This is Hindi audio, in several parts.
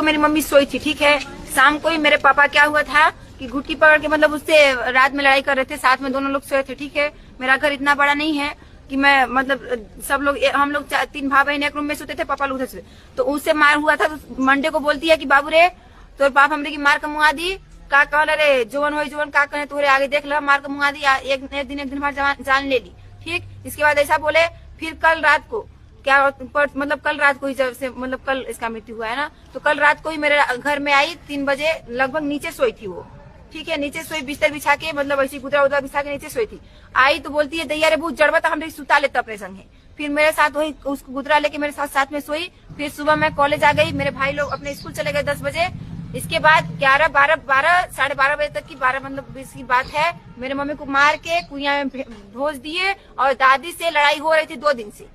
को मेरी मम्मी सोई थी, ठीक है। शाम को ही मेरे पापा क्या हुआ था कि घुटकी पकड़ के मतलब उससे रात में लड़ाई कर रहे थे, साथ में दोनों लोग सोए थे, ठीक है। मेरा घर इतना बड़ा नहीं है कि मैं मतलब सब लोग हम लोग 3 भाई बहन एक रूम में सोते थे, पापा लोग उधर से। तो उससे मार हुआ था, तो मंडे को बोलती है कि बाबू रे तो बाप हमरे की मार का मुआ दी का कहल रे जोवन हो जोवन का कहे तोरे आगे देख लो, मार का मुआ दी, एक दिन भर जान ले ली, ठीक। इसके बाद ऐसा बोले। फिर कल रात को क्या मतलब कल रात को ही जब से मतलब कल इसका मृत्यु हुआ है ना, तो कल रात को ही मेरे घर में आई 3 बजे लगभग, नीचे सोई थी वो, ठीक है। नीचे सोई बिस्तर बिछा के, मतलब ऐसी गुदरा उदरा बिछा के नीचे सोई थी। आई तो बोलती है दैया रे बहुत जड़बा था, हम सुता लेते अपने संगे। फिर मेरे साथ वही उसको गुदरा लेके मेरे साथ में सोई। फिर सुबह मैं कॉलेज आ गई, मेरे भाई लोग अपने स्कूल चले गए 10 बजे। इसके बाद 11, 12, साढ़े 12 बजे तक की 12 मतलब 20 की बात है, मेरे मम्मी को मार के कुइया में भेज दिए। और दादी से लड़ाई हो रही थी 2 दिन से,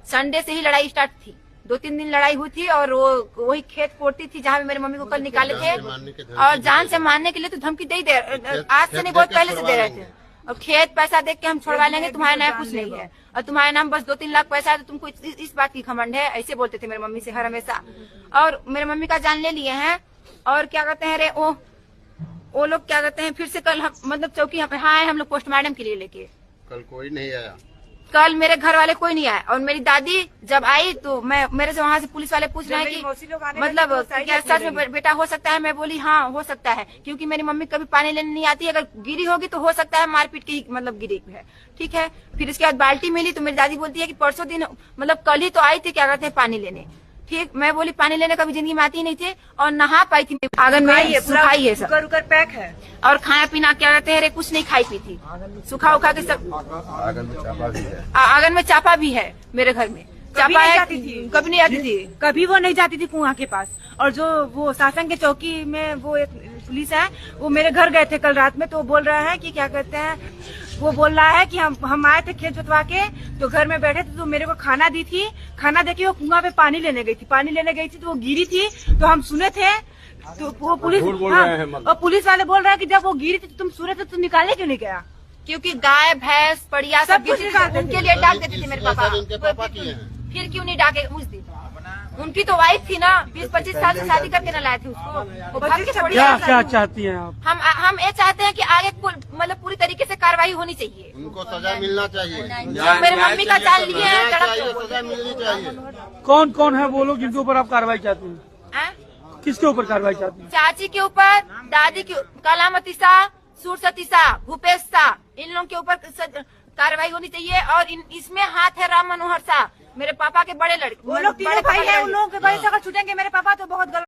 संडे से ही लड़ाई स्टार्ट थी, 2-3 दिन लड़ाई हुई थी। और वो वही खेत कोड़ती थी जहाँ मेरी मम्मी को कल निकाले थे, और जान से मारने के लिए तो धमकी दे आज से नहीं, बहुत पहले से दे रहे थे। और खेत पैसा देख के हम छोड़वा लेंगे, तुम्हारे नाम कुछ नहीं है, और तुम्हारे नाम बस 2-3 लाख पैसा है, तो तुमको इस बात की घमंड है, ऐसे बोलते थे मेरी मम्मी से हर हमेशा। और मेरे मम्मी का जान ले लिए हैं। और क्या कहते हैं रे वो लोग क्या कहते हैं, फिर से कल मतलब चौकी हाँ हम लोग पोस्टमार्टम के लिए लेके। कल कोई नहीं आया, कल मेरे घर वाले कोई नहीं आए। और मेरी दादी जब आई तो मेरे से वहाँ से पुलिस वाले पूछ रहे हैं कि मतलब क्या सच में बेटा हो सकता है। मैं बोली हाँ हो सकता है, क्योंकि मेरी मम्मी कभी पानी लेने नहीं आती, अगर गिरी होगी तो हो सकता है मारपीट की मतलब गिरी है, ठीक है। फिर इसके बाद बाल्टी मिली तो मेरी दादी बोलती है कि परसों दिन मतलब कल ही तो आई थी क्या कहते हैं पानी लेने, ठीक। मैं बोली पानी लेने कभी जिंदगी में आती ही नहीं थी, और नहा पाई थी आंगन में, सुखाई है सब रुकर पैक है। और खाना पीना क्या कहते हैं रे कुछ नहीं खाई पी थी, सुखा उखा के सब। आंगन में चापा भी है, आंगन में चापा भी है मेरे घर में, चापा है, कभी नहीं आती थी, कभी वो नहीं जाती थी कुआं के पास। और जो वो शासन के चौकी में वो एक पुलिस है, वो मेरे घर गए थे कल रात में, तो बोल रहे हैं कि क्या कहते हैं, वो बोल रहा है कि हम आए थे खेत जोतवा के, तो घर में बैठे थे तो मेरे को खाना दी थी, खाना देके वो कुआं पे पानी लेने गई थी, तो वो गिरी थी, तो हम सुने थे। तो वो पुलिस और पुलिस वाले बोल रहे हैं कि जब वो गिरी थी तो तुम सुने थे, तुम निकालने क्यों नहीं गया? क्योंकि गाय भैंस पड़िया सब उनके लिए डाक देते थे मेरे पापा। उनके पापा की है। फिर क्यों नहीं डाके उस दिन? उनकी तो वाइफ थी ना, 20-25 साल से शादी करके न लाए थे उसको। वो भाग के छोड़ दिया। क्या चाहती हैं आप? हम ये चाहते हैं कि आगे मतलब पूरी तरीके से कार्रवाई होनी चाहिए, उनको सजा मिलना चाहिए, जो मेरे मम्मी का जान लिए हैं सजा मिलनी चाहिए। कौन कौन है वो लोग जिनके ऊपर आप कार्रवाई चाहती हैं? किसके ऊपर कार्रवाई चाहती हैं? चाची के ऊपर, दादी के, कलामती शाह, सुरसती शाह, भूपेश शाह, इन लोगों के ऊपर कार्रवाई होनी चाहिए। और इसमें हाथ है राम मनोहर शाह, मेरे पापा के बड़े लड़के, वो लोग 3 भाई है, उन लोगों के वजह से अगर छूटेंगे मेरे पापा तो बहुत गलत।